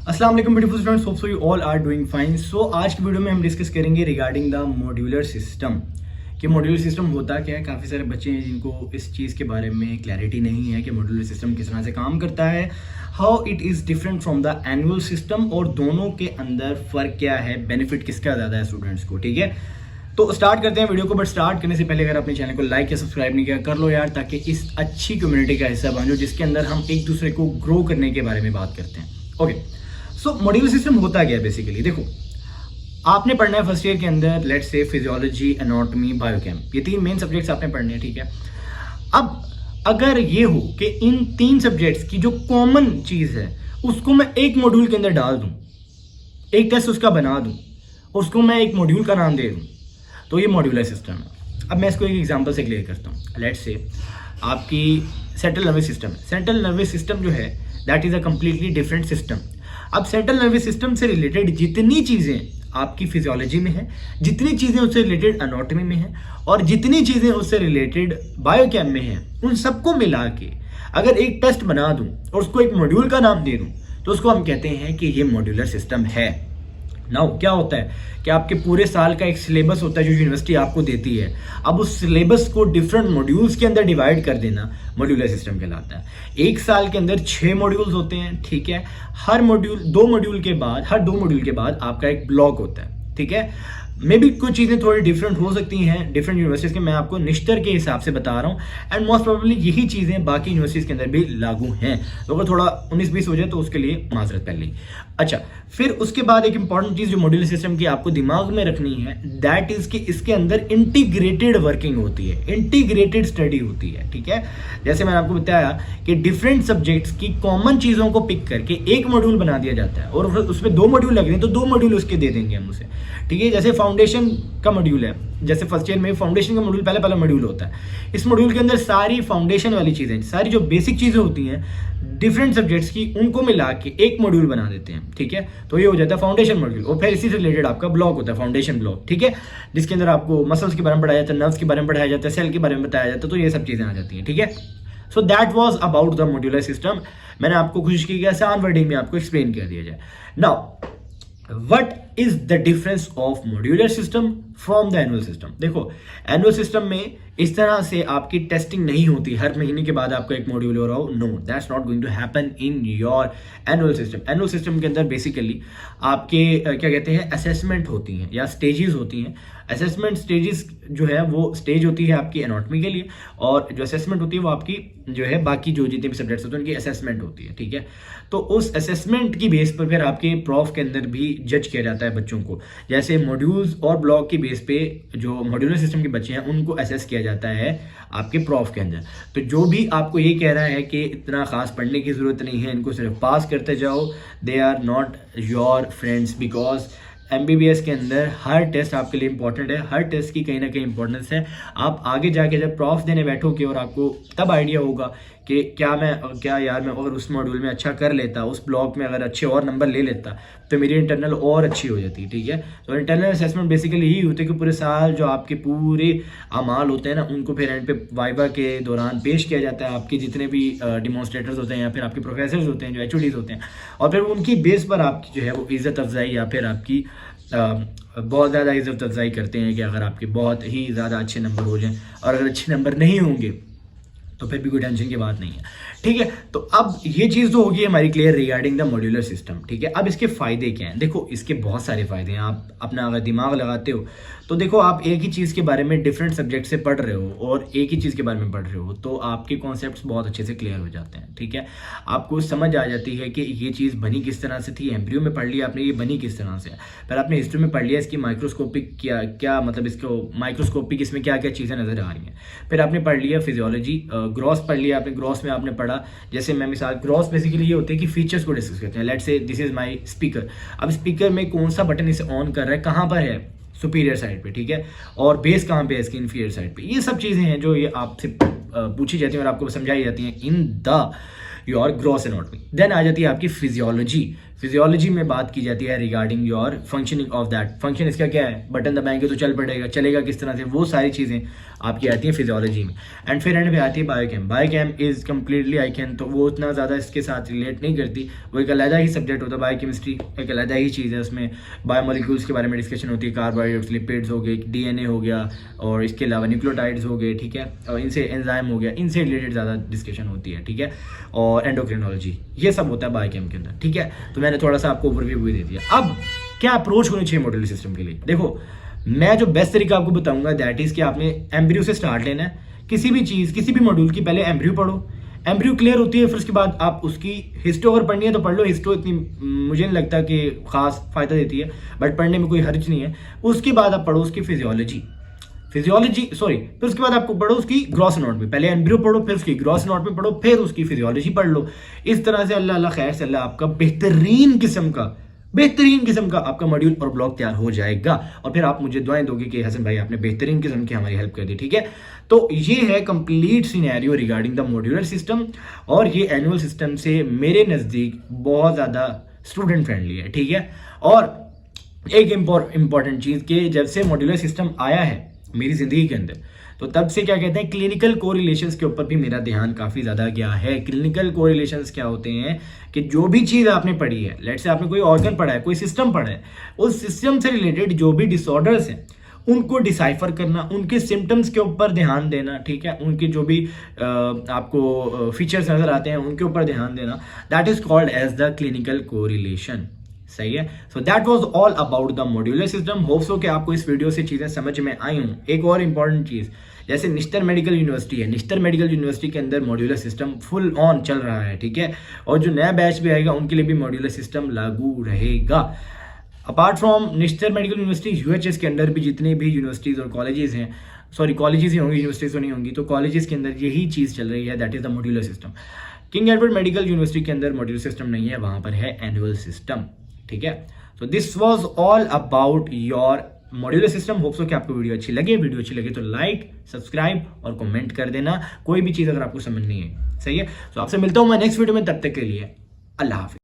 अस्सलाम वालेकुम beautiful students, hope so you all are doing fine. So आज की वीडियो में हम डिस्कस करेंगे रिगार्डिंग द मॉड्यूलर सिस्टम कि मॉड्यूलर सिस्टम होता क्या है। काफ़ी सारे बच्चे हैं जिनको इस चीज़ के बारे में क्लैरिटी नहीं है कि मॉड्यूलर सिस्टम किस तरह से काम करता है, how it is different from the annual system, और दोनों के अंदर फ़र्क क्या है, बेनिफिट किसका ज़्यादा है स्टूडेंट्स को। ठीक है, तो स्टार्ट करते हैं वीडियो को। बट स्टार्ट करने से पहले अगर अपने चैनल को लाइक या सब्सक्राइब नहीं किया कर लो यार, ताकि इस अच्छी कम्युनिटी का हिस्सा बन जाओ जिसके अंदर हम एक दूसरे को ग्रो करने के बारे में बात करते हैं। ओके, सो मॉड्यूलर सिस्टम होता क्या है बेसिकली। देखो, आपने पढ़ना है फर्स्ट ईयर के अंदर, let's say physiology, anatomy, biochem, ये तीन मेन सब्जेक्ट्स आपने पढ़ने हैं। ठीक है, अब अगर ये हो कि इन तीन सब्जेक्ट्स की जो कॉमन चीज़ है उसको मैं एक मॉड्यूल के अंदर डाल दूं, एक टेस्ट उसका बना दूं, उसको मैं एक मॉड्यूल का नाम दे दूं, तो ये मॉड्यूलर सिस्टम है। अब मैं इसको एक एग्जांपल से क्लियर करता हूँ। लेट्स से आपकी सेंट्रल नर्वस सिस्टम है। सेंट्रल नर्वस सिस्टम जो है that is a completely different system. अब सेंट्रल नर्वस सिस्टम से रिलेटेड जितनी चीज़ें आपकी फिजियोलॉजी में है, जितनी चीज़ें उससे रिलेटेड एनाटॉमी में है, और जितनी चीज़ें उससे रिलेटेड बायोकेम में है, उन सबको मिला के अगर एक टेस्ट बना दूं और उसको एक मॉड्यूल का नाम दे दूं, तो उसको हम कहते हैं कि ये मॉड्यूलर सिस्टम है। नाउ क्या होता है कि आपके पूरे साल का एक सिलेबस होता है जो यूनिवर्सिटी आपको देती है। अब उस सिलेबस को डिफरेंट मॉड्यूल्स के अंदर डिवाइड कर देना मॉड्यूलर सिस्टम कहलाता है। एक साल के अंदर 6 मॉड्यूल्स होते हैं। ठीक है, हर दो मॉड्यूल के बाद आपका एक ब्लॉक होता है। ठीक है, मे बी कुछ चीज़ें थोड़ी डिफरेंट हो सकती हैं डिफरेंट यूनिवर्सिटीज़ के, मैं आपको निश्तर के हिसाब से बता रहा हूँ, एंड मोस्ट प्रोबेबली यही चीज़ें बाकी यूनिवर्सिटीज़ के अंदर भी लागू हैं। तो अगर थोड़ा 19-20 हो जाए तो उसके लिए माजरत पहले ही। अच्छा, फिर उसके बाद एक इंपॉर्टेंट चीज़ जो मॉड्यूलर सिस्टम की आपको दिमाग में रखनी है, दैट इज़ कि इसके अंदर इंटीग्रेटेड वर्किंग होती है, इंटीग्रेटेड स्टडी होती है। ठीक है, जैसे मैंने आपको बताया कि डिफरेंट सब्जेक्ट्स की कॉमन चीज़ों को पिक करके एक मॉड्यूल बना दिया जाता है, और उसमें 2 मॉड्यूल लग रहे हैं तो 2 मॉड्यूल उसके दे देंगे हम उसे। ठीक है, जैसे फाउंडेशन का मॉड्यूल है, जैसे फर्स्ट ईयर में फाउंडेशन का मॉड्यूल पहला मॉड्यूल होता है। इस मॉड्यूल के अंदर सारी फाउंडेशन वाली चीज़ें, सारी जो बेसिक चीज़ें होती हैं डिफरेंट सब्जेक्ट्स की, उनको मिला के एक मॉड्यूल बना देते हैं। ठीक है, तो ये हो जाता है फाउंडेशन मॉड्यूल, और फिर इसी से रिलेटेड आपका ब्लॉक होता है फाउंडेशन ब्लॉक। ठीक है, जिसके अंदर आपको मसल्स के बारे में पढ़ाया जाता है, नर्व्स के बारे में पढ़ाया जाता है, सेल के बारे में बताया जाता है, तो ये सब चीज़ें आ जाती हैं। ठीक है, so that was about the modular system. मैंने आपको कोशिश की कि आसान वर्डिंग में आपको एक्सप्लेन कर दिया जाए। Now What is the difference of modular system from the annual system? देखो, एनुअल सिस्टम में इस तरह से आपकी टेस्टिंग नहीं होती, हर महीने के बाद आपका एक मॉड्यूल हो रहा हो। No, that's not going to happen in your annual system. Annual system के अंदर बेसिकली आपके क्या कहते हैं, असेसमेंट होती हैं या स्टेजेस होती हैं। असेसमेंट स्टेजेस जो है वो स्टेज होती है आपकी एनाटॉमी के लिए, और जो असेसमेंट होती है वो आपकी जो है बाकी जो जितने भी सब्जेक्ट्स होते हैं उनकी असेसमेंट होती है। ठीक है, तो उस असेसमेंट की बेस पर फिर आपके प्रॉफ के अंदर भी जज किया जाता है बच्चों को। जैसे मॉड्यूल्स और ब्लॉक की बेस पे जो मॉड्यूलर सिस्टम के बच्चे हैं उनको असेस किया जाता है आपके प्रॉफ के अंदर। तो जो भी आपको ये कह रहा है कि इतना खास पढ़ने की ज़रूरत नहीं है, इनको सिर्फ पास करते जाओ, they are not your friends, because MBBS के अंदर हर टेस्ट आपके लिए इंपॉर्टेंट है, हर टेस्ट की कहीं ना कहीं इंपॉर्टेंस है। आप आगे जाके जब प्रॉफ देने बैठोगे और आपको तब आइडिया होगा कि क्या यार मैं अगर उस मॉड्यूल में अच्छा कर लेता, उस ब्लॉक में अगर अच्छे और नंबर ले लेता, तो मेरी इंटरनल और अच्छी हो जाती। ठीक है, तो इंटरनल असेसमेंट बेसिकली यही होते हैं कि पूरे साल जो आपके पूरे अमाल होते हैं ना, उनको फिर एंड पे वाइवा के दौरान पेश किया जाता है। आपके जितने भी डिमॉन्स्ट्रेटर्स होते हैं या फिर आपके प्रोफेसर्स होते हैं, जो HODs होते हैं, और फिर उनकी बेस पर आपकी जो है वो इज़्ज़त अफजाई या फिर आपकी बहुत ज़्यादा इज़्ज़त अफजाई करते हैं कि अगर आपके बहुत ही ज़्यादा अच्छे नंबर हो जाएं, और अगर अच्छे नंबर नहीं होंगे तो फिर भी कोई टेंशन की बात नहीं है। ठीक है, तो अब ये चीज़ तो होगी हमारी clear regarding the modular system. ठीक है, अब इसके फ़ायदे क्या हैं। देखो, इसके बहुत सारे फ़ायदे हैं। आप अपना अगर दिमाग लगाते हो तो देखो, आप एक ही चीज़ के बारे में डिफरेंट सब्जेक्ट से पढ़ रहे हो और एक ही चीज़ के बारे में पढ़ रहे हो, तो आपके कॉन्सेप्ट्स बहुत अच्छे से क्लियर हो जाते हैं। ठीक है, आपको समझ आ जाती है कि ये चीज़ बनी किस तरह से थी, एम्ब्रियो में पढ़ लिया आपने ये बनी किस तरह से, फिर आपने हिस्ट्री में पढ़ लिया इसकी माइक्रोस्कोपिक क्या मतलब इसको माइक्रोस्कोपिक इसमें क्या क्या चीज़ें नज़र आ रही हैं, फिर आपने पढ़ लिया फिजियोलॉजी, ग्रॉस पढ़ लिया आपने, ग्रॉस में आपने पढ़ा, जैसे मैं मिसाल, ग्रॉस बेसिकली ये होते हैं कि फीचर्स को डिस्कस करते हैं। Let's say this is my speaker, अब स्पीकर में कौन सा बटन इसे ऑन कर रहा है, कहाँ पर है, सुपीरियर साइड पे। ठीक है, और बेस कहाँ पे है इसकी, इन्फीरियर साइड पे। ये सब चीज़ें हैं जो ये आपसे पूछी जाती हैं और आपको समझाई जाती हैं in the your gross anatomy. Then आ जाती है आपकी फिजियोलॉजी। फिजियोलॉजी में बात की जाती है regarding your functioning of that, function इसका क्या है, बटन दबाएंगे तो चल पड़ेगा, चलेगा किस तरह से, वो सारी चीज़ें आपकी आती हैं फिजियोलॉजी में। एंड फिर एंड पे आती है biochem. Biochem is completely I can, तो वो उतना ज़्यादा इसके साथ रिलेट नहीं करती, वो एक अलग ही सब्जेक्ट होता है। बायोकेमिस्ट्री एक अलग ही चीज़ है, उसमें बायोमोलिक्यूल्स के बारे में डिस्कशन होती है, कार्बोहाइड्रेट्स, लिपिड्स हो गए, डीएनए हो गया, और इसके अलावा न्यूक्लियोटाइड्स हो गए, ठीक है, और इनसे एंजाइम हो गया, इनसे रिलेटेड ज़्यादा डिस्कशन होती है, ठीक है, और एंडोक्रिनोलॉजी, ये सब होता है बायोकेम के अंदर, ठीक है। तो मैंने थोड़ा सा आपको ओवरव्यू भी दे दिया। अब क्या अप्रोच होनी चाहिए मॉड्यूलर सिस्टम के लिए? देखो, मैं जो बेस्ट तरीका आपको बताऊंगा दैट इज कि आपने एम्ब्रियो से स्टार्ट लेना है। किसी भी चीज़, किसी भी मॉड्यूल की पहले एम्ब्रियो पढ़ो, एम्ब्रियो क्लियर होती है, फिर उसके बाद आप उसकी हिस्टो अगर पढ़नी है तो पढ़ लो। हिस्टो इतनी मुझे नहीं लगता कि खास फायदा देती है, बट पढ़ने में कोई हर्ज नहीं है। उसके बाद आप पढ़ो उसकी फिजियोलॉजी, फिर उसके बाद आपको पढ़ो उसकी ग्रॉस एनाटॉमी। पहले एम्ब्रियो पढ़ो, फिर उसकी ग्रॉस एनाटॉमी पढ़ो, फिर उसकी फिजियोलॉजी पढ़ लो। इस तरह से अल्लाह अल्लाह खैर से अल्लाह आपका बेहतरीन किस्म का आपका मॉड्यूल और ब्लॉग तैयार हो जाएगा। और फिर आप मुझे दुआएं दोगे कि हसन भाई आपने बेहतरीन किस्म की हमारी हेल्प कर दी, ठीक है। तो ये है complete scenario regarding the modular system, और ये एनुअल सिस्टम से मेरे नज़दीक बहुत ज़्यादा स्टूडेंट फ्रेंडली है, ठीक है। और एक इंपॉर्टेंट चीज़ कि जब से मॉड्यूलर सिस्टम आया है मेरी ज़िंदगी के अंदर, तो तब से क्या कहते हैं, क्लिनिकल कोरिलेशंस के ऊपर भी मेरा ध्यान काफ़ी ज़्यादा गया है। क्लिनिकल कोरिलेशंस क्या होते हैं कि जो भी चीज़ आपने पढ़ी है, लेट्स से आपने कोई ऑर्गन पढ़ा है, कोई सिस्टम पढ़ा है, उस सिस्टम से रिलेटेड जो भी डिसऑर्डर्स हैं उनको डिसाइफर करना, उनके सिम्टम्स के ऊपर ध्यान देना, ठीक है, उनके जो भी आपको फीचर्स नज़र आते हैं उनके ऊपर ध्यान देना, that is called as the clinical correlation. सही है। So that was all about the modular system. Hope so कि आपको इस वीडियो से चीज़ें समझ में आई हूँ। एक और इंपॉर्टेंट चीज़, जैसे निश्तर मेडिकल यूनिवर्सिटी है, निश्तर मेडिकल यूनिवर्सिटी के अंदर मॉड्यूलर सिस्टम फुल ऑन चल रहा है, ठीक है, और जो नया बैच भी आएगा उनके लिए भी मॉड्यूलर सिस्टम लागू रहेगा। Apart from Nishtar medical university, UHS के अंदर भी जितने भी यूनिवर्सिटीज़ और कॉलेजेस हैं, सॉरी कॉलेजेस ही होंगी, यूनिवर्सिटीज़ तो नहीं होंगी, तो कॉलेजेस के अंदर यही चीज़ चल रही है, that is the modular system. King Edward medical university के अंदर मॉड्यूलर सिस्टम नहीं है, वहाँ पर है एनुअल सिस्टम, ठीक है। So this was all about your modular system. Hope so कि आपको वीडियो अच्छी लगे तो लाइक, सब्सक्राइब और कमेंट कर देना, कोई भी चीज़ अगर आपको समझ नहीं है, सही है। तो आपसे मिलता हूँ मैं नेक्स्ट वीडियो में, तब तक के लिए अल्लाह हाफिज़।